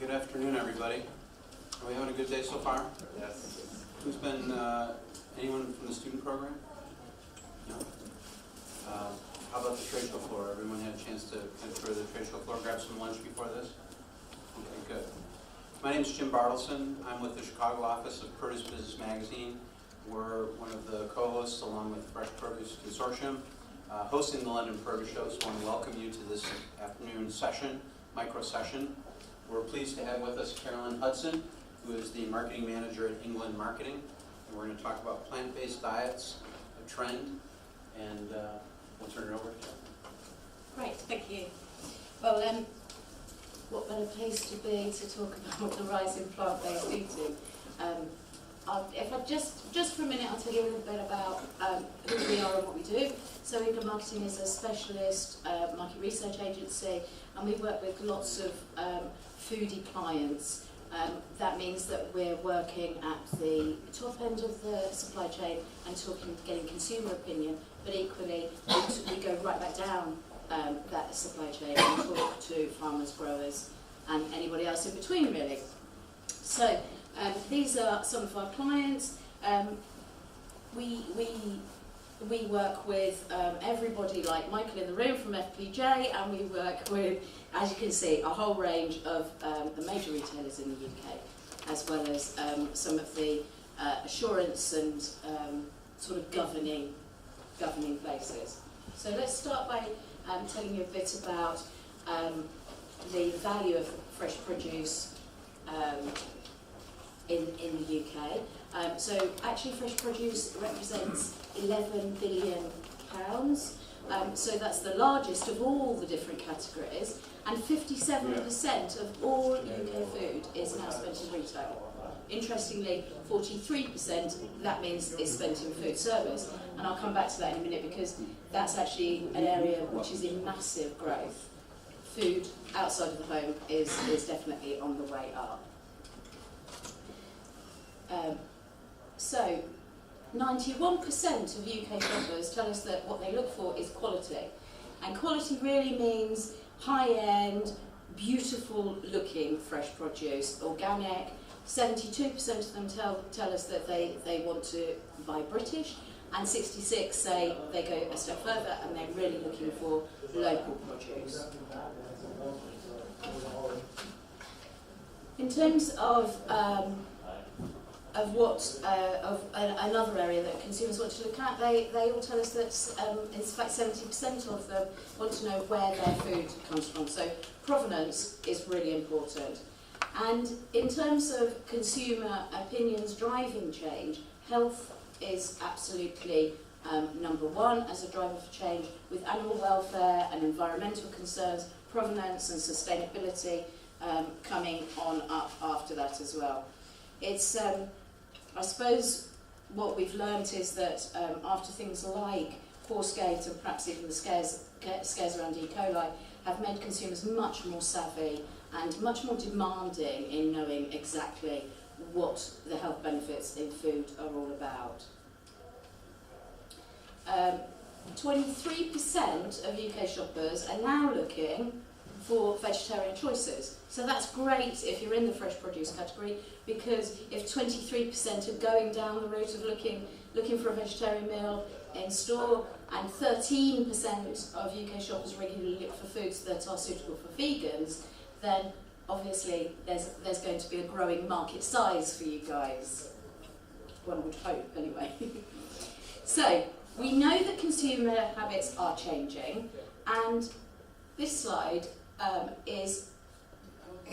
Good afternoon, everybody. Are we having a good day so far? Yes. Who's been, anyone from the student program? No? How about the trade show floor? Everyone had a chance to kind of tour the trade show floor, grab some lunch before this? Okay, good. My name is Jim Bartleson. I'm with the Chicago office of Produce Business Magazine. We're one of the co-hosts along with Fresh Produce Consortium, hosting the London Produce Show. So I want to welcome you to this afternoon session, micro session. We're pleased to have with us Carolyn Hudson, who is the marketing manager at England Marketing. And we're going to talk about plant-based diets, a trend, and we'll turn it over to Carolyn. Great, thank you. Well, what better place to be to talk about the rise in plant-based eating? If I just for a minute, I'll tell you a little bit about who we are and what we do. So England Marketing is a specialist market research agency, and we work with lots of foodie clients. That means that we're working at the top end of the supply chain and getting consumer opinion, but equally we go right back down that supply chain and talk to farmers, growers, and anybody else in between, really. So these are some of our clients. We work with everybody like Michael in the room from FPJ, and we work with, as you can see, a whole range of the major retailers in the UK, as well as some of the assurance and sort of governing places. So let's start by telling you a bit about the value of fresh produce in the UK. So actually fresh produce represents £11 billion. So that's the largest of all the different categories, and 57% of all UK food is now spent in retail. Interestingly, 43% that means is spent in food service, and I'll come back to that in a minute because that's actually an area which is in massive growth. Food outside of the home is definitely on the way up. So 91% of UK shoppers tell us that what they look for is quality. And quality really means high-end, beautiful-looking fresh produce, organic. 72% of them tell us that they want to buy British, and 66% say they go a step further and they're really looking for local produce. In terms of another area that consumers want to look at, they all tell us that in fact 70% of them want to know where their food comes from. So provenance is really important. And in terms of consumer opinions driving change, health is absolutely number one as a driver for change, with animal welfare and environmental concerns, provenance and sustainability coming on up after that as well. It's I suppose what we've learnt is that after things like Horsegate and perhaps even the scares around E. coli have made consumers much more savvy and much more demanding in knowing exactly what the health benefits in food are all about. 23% of UK shoppers are now looking for vegetarian choices. So that's great if you're in the fresh produce category, because if 23% are going down the route of looking for a vegetarian meal in store, and 13% of UK shoppers regularly look for foods that are suitable for vegans, then obviously there's going to be a growing market size for you guys. One would hope, anyway. So we know that consumer habits are changing, and this slide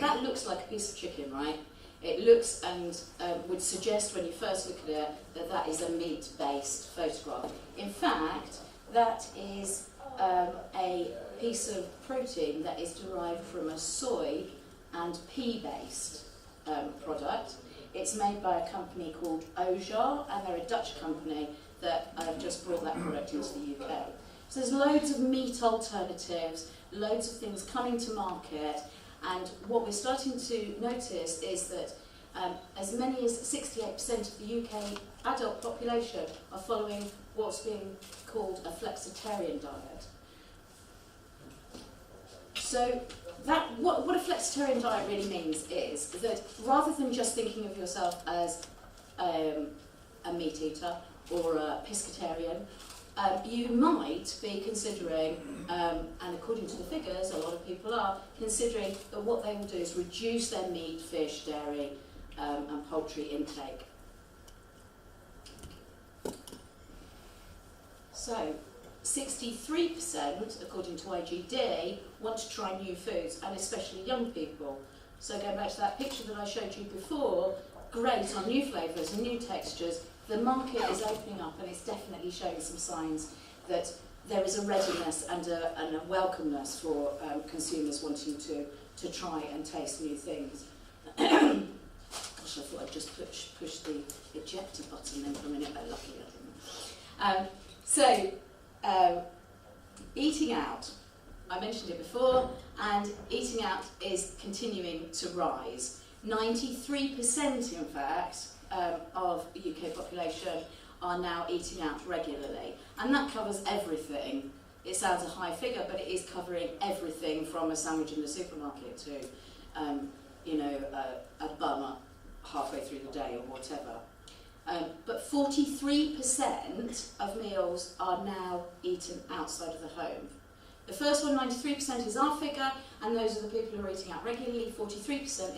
that looks like a piece of chicken, right? It looks and would suggest when you first look at it that is a meat-based photograph. In fact, that is a piece of protein that is derived from a soy and pea-based product. It's made by a company called Ojar, and they're a Dutch company that have just brought that product into the UK. So there's loads of meat alternatives, loads of things coming to market, and what we're starting to notice is that as many as 68% of the UK adult population are following what's being called a flexitarian diet. So what a flexitarian diet really means is that rather than just thinking of yourself as a meat eater or a pescatarian, you might be considering, and according to the figures, a lot of people are considering that what they will do is reduce their meat, fish, dairy, and poultry intake. So, 63%, according to IGD, want to try new foods, and especially young people. So going back to that picture that I showed you before, great on new flavours and new textures. The market is opening up, and it's definitely showing some signs that there is a readiness and a welcomeness for consumers wanting to try and taste new things. Gosh, I thought I'd just push the ejector button then for a minute, but luckily I didn't. Eating out, I mentioned it before, and eating out is continuing to rise. 93% in fact of the UK population are now eating out regularly, and that covers everything. It sounds a high figure, but it is covering everything from a sandwich in the supermarket to a bun halfway through the day or whatever. But 43% of meals are now eaten outside of the home. The first one, 93%, is our figure, and those are the people who are eating out regularly. 43%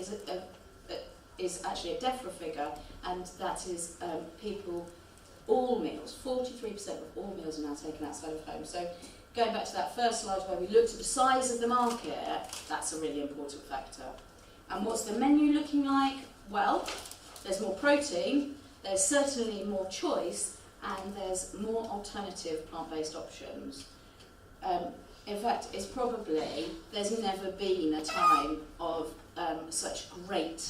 is actually a DEFRA figure, and that is people, all meals, 43% of all meals are now taken outside of home. So going back to that first slide where we looked at the size of the market, that's a really important factor. And what's the menu looking like? Well, there's more protein, there's certainly more choice, and there's more alternative plant-based options. In fact, there's never been a time of such a great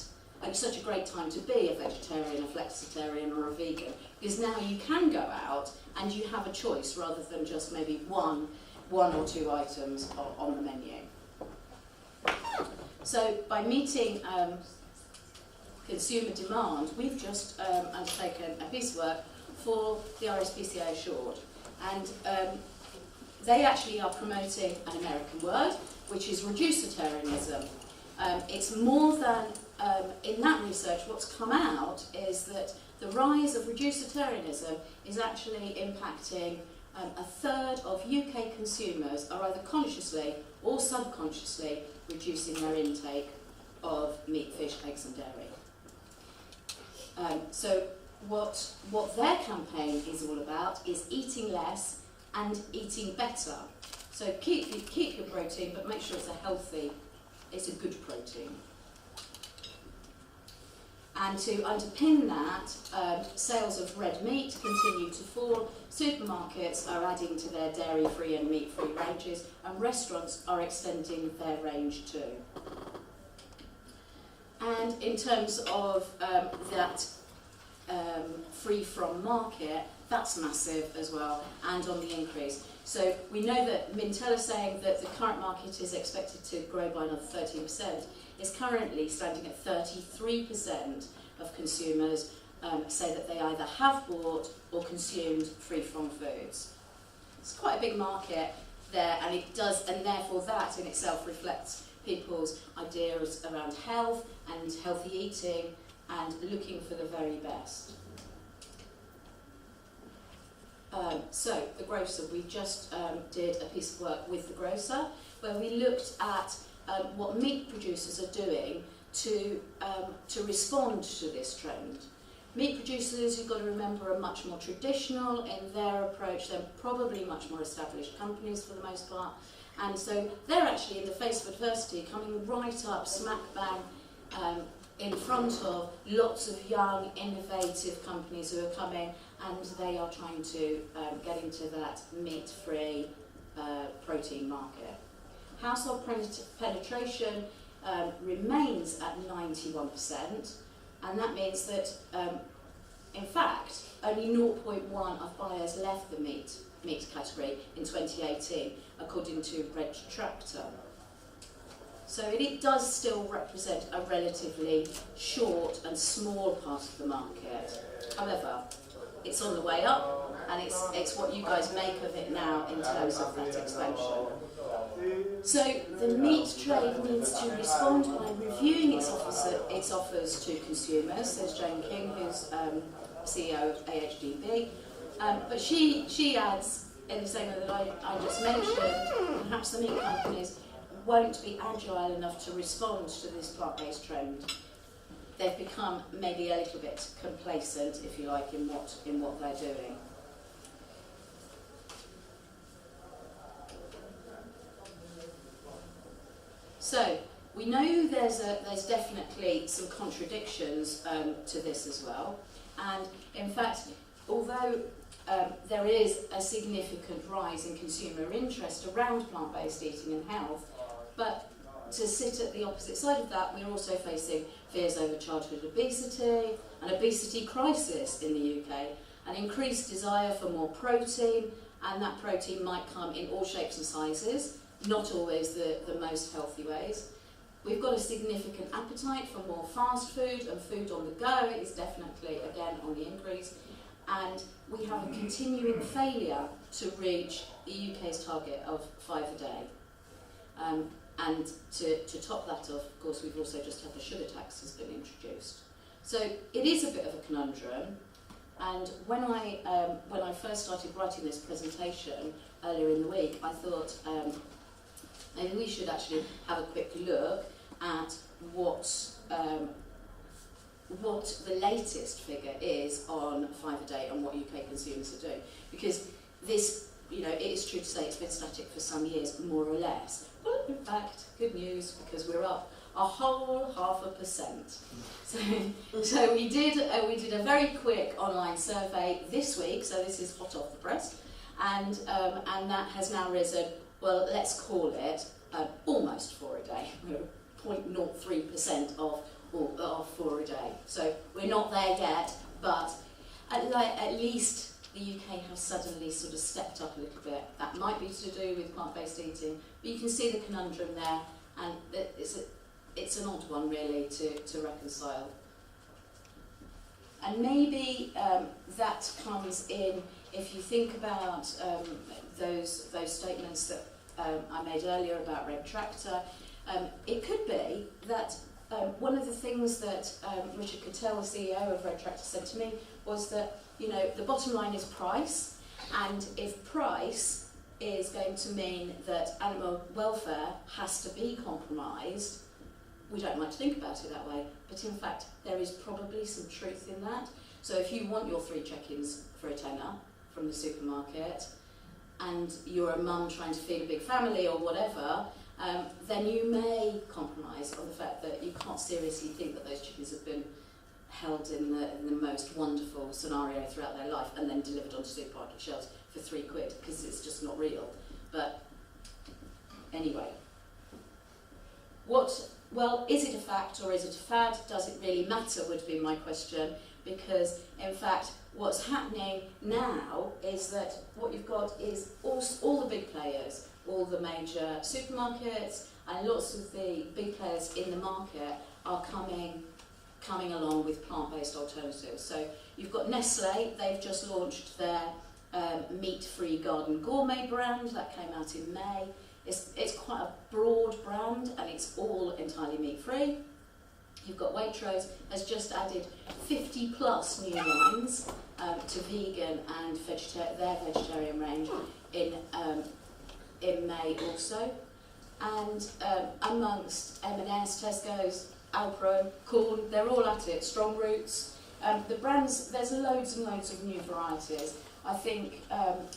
time to be a vegetarian, a flexitarian, or a vegan, because now you can go out and you have a choice rather than just maybe one or two items on the menu. So by meeting consumer demand, we've just undertaken a piece of work for the RSPCA Assured, and they actually are promoting an American word, which is reducitarianism. It's more than, in that research, what's come out is that the rise of reducitarianism is actually impacting a third of UK consumers are either consciously or subconsciously reducing their intake of meat, fish, eggs and dairy. So what their campaign is all about is eating less and eating better. So keep your protein, but make sure it's a good protein. And to underpin that, sales of red meat continue to fall. Supermarkets are adding to their dairy-free and meat-free ranges, and restaurants are extending their range too. And in terms of that free from market, that's massive as well, and on the increase. So we know that Mintel is saying that the current market is expected to grow by another 13%. It's currently standing at 33% of consumers say that they either have bought or consumed free from foods. It's quite a big market there, and therefore that in itself reflects people's ideas around health and healthy eating and looking for the very best. So the grocer, we just did a piece of work with the grocer where we looked at what meat producers are doing to respond to this trend. Meat producers, you've got to remember, are much more traditional in their approach. They're probably much more established companies for the most part. And so they're actually, in the face of adversity, coming right up, smack bang, in front of lots of young, innovative companies who are coming, and they are trying to get into that meat-free protein market. Household penetration remains at 91%, and that means that, in fact, only 0.1 of buyers left the meat category in 2018, according to Retractor. So it does still represent a relatively short and small part of the market. However, it's on the way up, and it's what you guys make of it now in terms of that expansion. So the meat trade needs to respond by reviewing its offers to consumers. There's Jane King, who's CEO of AHDB, but she adds in the same way that I just mentioned, perhaps the meat companies won't be agile enough to respond to this plant-based trend. They've become maybe a little bit complacent, if you like, in what they're doing. So we know there's definitely some contradictions to this as well, and in fact, although there is a significant rise in consumer interest around plant-based eating and health, but to sit at the opposite side of that, we're also facing fears over childhood obesity, an obesity crisis in the UK, an increased desire for more protein, and that protein might come in all shapes and sizes, not always the most healthy ways. We've got a significant appetite for more fast food, and food on the go is definitely, again, on the increase. And we have a continuing failure to reach the UK's target of 5 a day. And to top that off, of course, we've also just had the sugar tax has been introduced. So it is a bit of a conundrum. And when I first started writing this presentation earlier in the week, I thought maybe we should actually have a quick look at what the latest figure is on 5 a day and what UK consumers are doing. Because this, you know, it is true to say it's been static for some years, more or less. Well, in fact, good news, because we're up a whole 0.5%. So we did a very quick online survey this week, so this is hot off the press, and that has now risen, well, let's call it almost 4 a day. We're 0.03% of 4 a day. So we're not there yet, but at least the UK has suddenly sort of stepped up a little bit. That might be to do with plant-based eating, but you can see the conundrum there, and it's an odd one really to reconcile. And maybe that comes in if you think about those statements that I made earlier about Red Tractor. It could be that one of the things that Richard Cattell, the CEO of Red Tractor, said to me was that, you know, the bottom line is price, and if price is going to mean that animal welfare has to be compromised, we don't like to think about it that way, but in fact there is probably some truth in that. So if you want your 3 check-ins for a tenner from the supermarket, and you're a mum trying to feed a big family or whatever, then you may compromise on the fact that you can't seriously think that those chickens have been held in the most wonderful scenario throughout their life and then delivered onto supermarket shelves for £3, because it's just not real. But anyway, well, is it a fact or is it a fad? Does it really matter, would be my question, because in fact what's happening now is that what you've got is all the big players, all the major supermarkets, and lots of the big players in the market are coming along with plant-based alternatives. So you've got Nestlé, they've just launched their meat-free garden gourmet brand, that came out in May. It's quite a broad brand, and it's all entirely meat-free. You've got Waitrose has just added 50 plus new lines to vegan and their vegetarian range in May also. And amongst M&S, Tesco's, Alpro, Corn, they're all at it, Strong Roots. The brands, there's loads and loads of new varieties. I think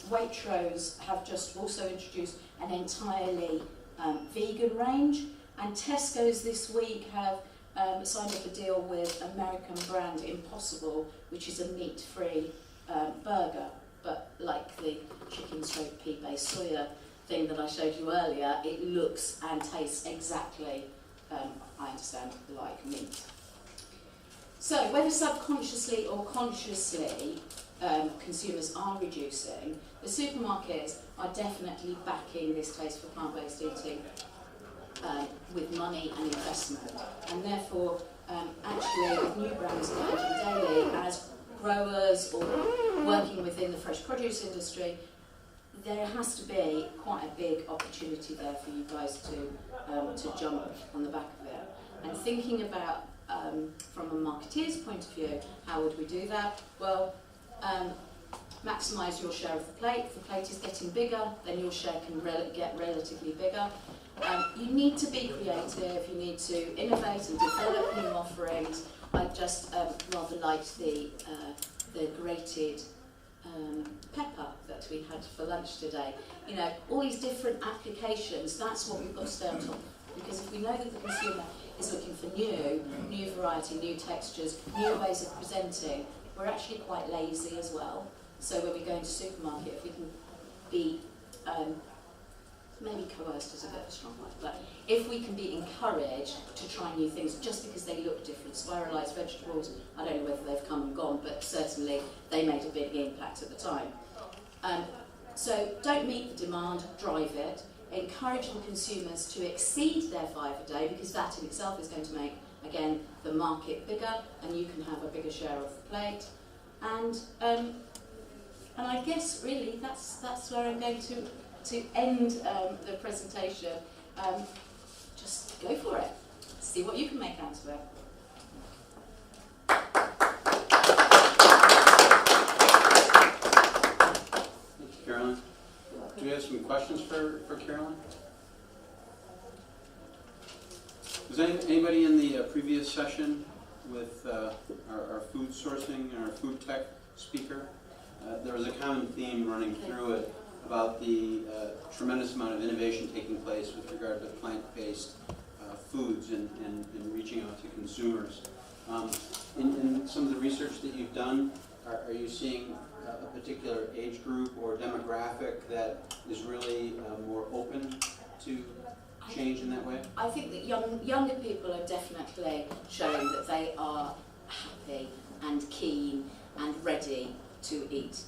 Waitrose have just also introduced an entirely vegan range, and Tesco's this week have signed up a deal with American brand Impossible, which is a meat-free burger, but like the chicken/pea-based soya thing that I showed you earlier, it looks and tastes exactly, I understand, like meat. So whether subconsciously or consciously consumers are reducing, the supermarkets are definitely backing this taste for plant-based eating with money and investment, and therefore actually with new brands emerging daily as growers or working within the fresh produce industry, there has to be quite a big opportunity there for you guys to jump on the back of it. And thinking about, from a marketeer's point of view, how would we do that? Well, maximise your share of the plate. If the plate is getting bigger, then your share can get relatively bigger. You need to be creative, you need to innovate and develop new offerings. I just rather liked the grated pepper that we had for lunch today. You know, all these different applications, that's what we've got to stay on top of. Because if we know that the consumer is looking for new variety, new textures, new ways of presenting, we're actually quite lazy as well. So when we go into supermarket, if we can be, maybe coerced is a bit of a strong word, but if we can be encouraged to try new things just because they look different, spiralised vegetables, I don't know whether they've come and gone, but certainly they made a big impact at the time. So don't meet the demand, drive it. Encourage the consumers to exceed their 5 a day, because that in itself is going to make, again, the market bigger, and you can have a bigger share of the plate. And I guess really that's where I'm going to end the presentation. Just go for it. See what you can make out of it. Thank you, Carolyn. Do we have some questions for Carolyn? Was anybody in the previous session with our food sourcing and our food tech speaker? There was a common theme running through it about the tremendous amount of innovation taking place with regard to plant-based foods and reaching out to consumers. In some of the research that you've done, are you seeing a particular age group or demographic that is really more open to change in that way? I think that younger people are definitely showing that they are happy and keen and ready to eat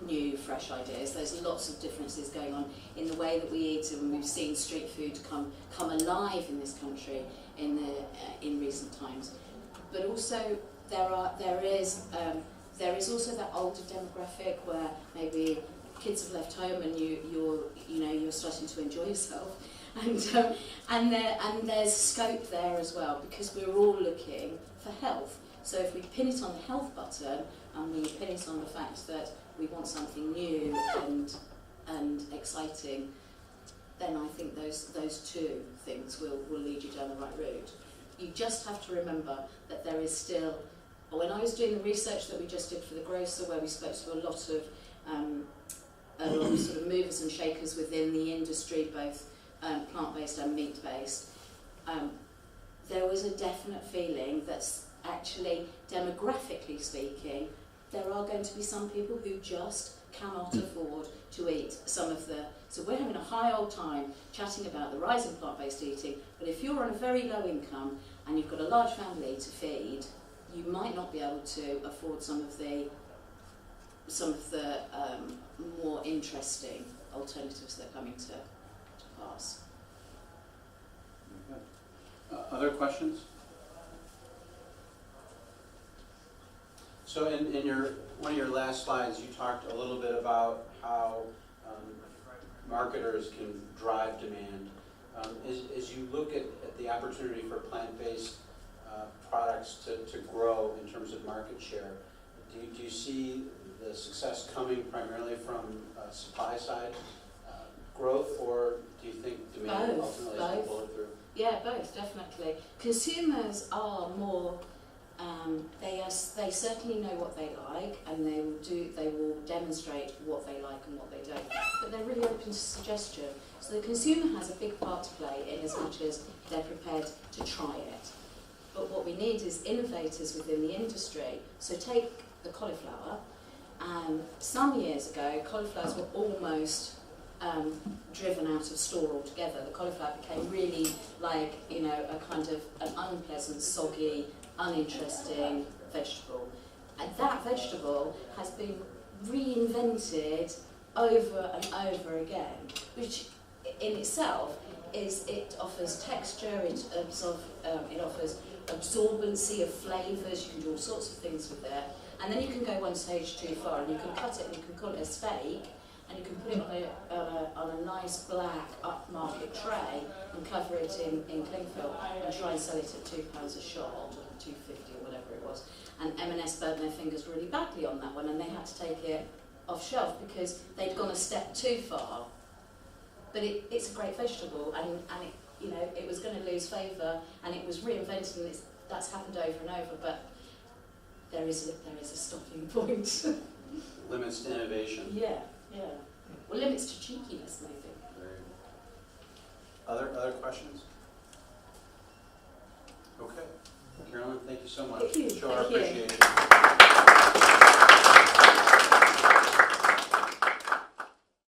new, fresh ideas. There's lots of differences going on in the way that we eat, and we've seen street food come alive in this country in recent times. But also there is also that older demographic where maybe kids have left home and you're starting to enjoy yourself, and there's scope there as well, because we're all looking for health. So if we pin it on the health button and we pin it on the fact that we want something new and exciting, then I think those two things will lead you down the right route. You just have to remember that there is still, when I was doing the research that we just did for the grocer, where we spoke to a lot of sort of movers and shakers within the industry, both plant-based and meat-based, there was a definite feeling that actually, demographically speaking, there are going to be some people who just cannot afford to eat some of the... So we're having a high old time chatting about the rise in plant-based eating, but if you're on a very low income and you've got a large family to feed, you might not be able to afford some of the more interesting alternatives that are coming to pass. Okay. Other questions? So in one of your last slides, you talked a little bit about how marketers can drive demand. As you look at the opportunity for plant-based products to grow in terms of market share, do you see the success coming primarily from supply side growth, or do you think demand ultimately is going to pull it through? Yeah, both, definitely. Consumers are more... they certainly know what they like, and they will demonstrate what they like and what they don't. But they're really open to suggestion. So the consumer has a big part to play in as much as they're prepared to try it. But what we need is innovators within the industry. So take the cauliflower. Some years ago, cauliflowers were almost driven out of store altogether. The cauliflower became really like, a kind of an unpleasant, soggy, uninteresting vegetable. And that vegetable has been reinvented over and over again, which in itself it offers texture, it offers absorbency of flavours, you can do all sorts of things with it. And then you can go one stage too far and you can cut it and you can call it a steak, and you can put it on a nice black upmarket tray and cover it in cling film and try and sell it at £2 a shot, or £2.50 or whatever it was. And M&S burned their fingers really badly on that one, and they had to take it off shelf because they'd gone a step too far. But it's a great vegetable, and it, you know, it was going to lose favour, and it was reinvented, and that's happened over and over. But there is a stopping point. Limits to innovation. Yeah. Well, limits to cheekiness, maybe. Other questions? Okay. Carolyn, thank you so much. Thank you. Show our Thank you. appreciation.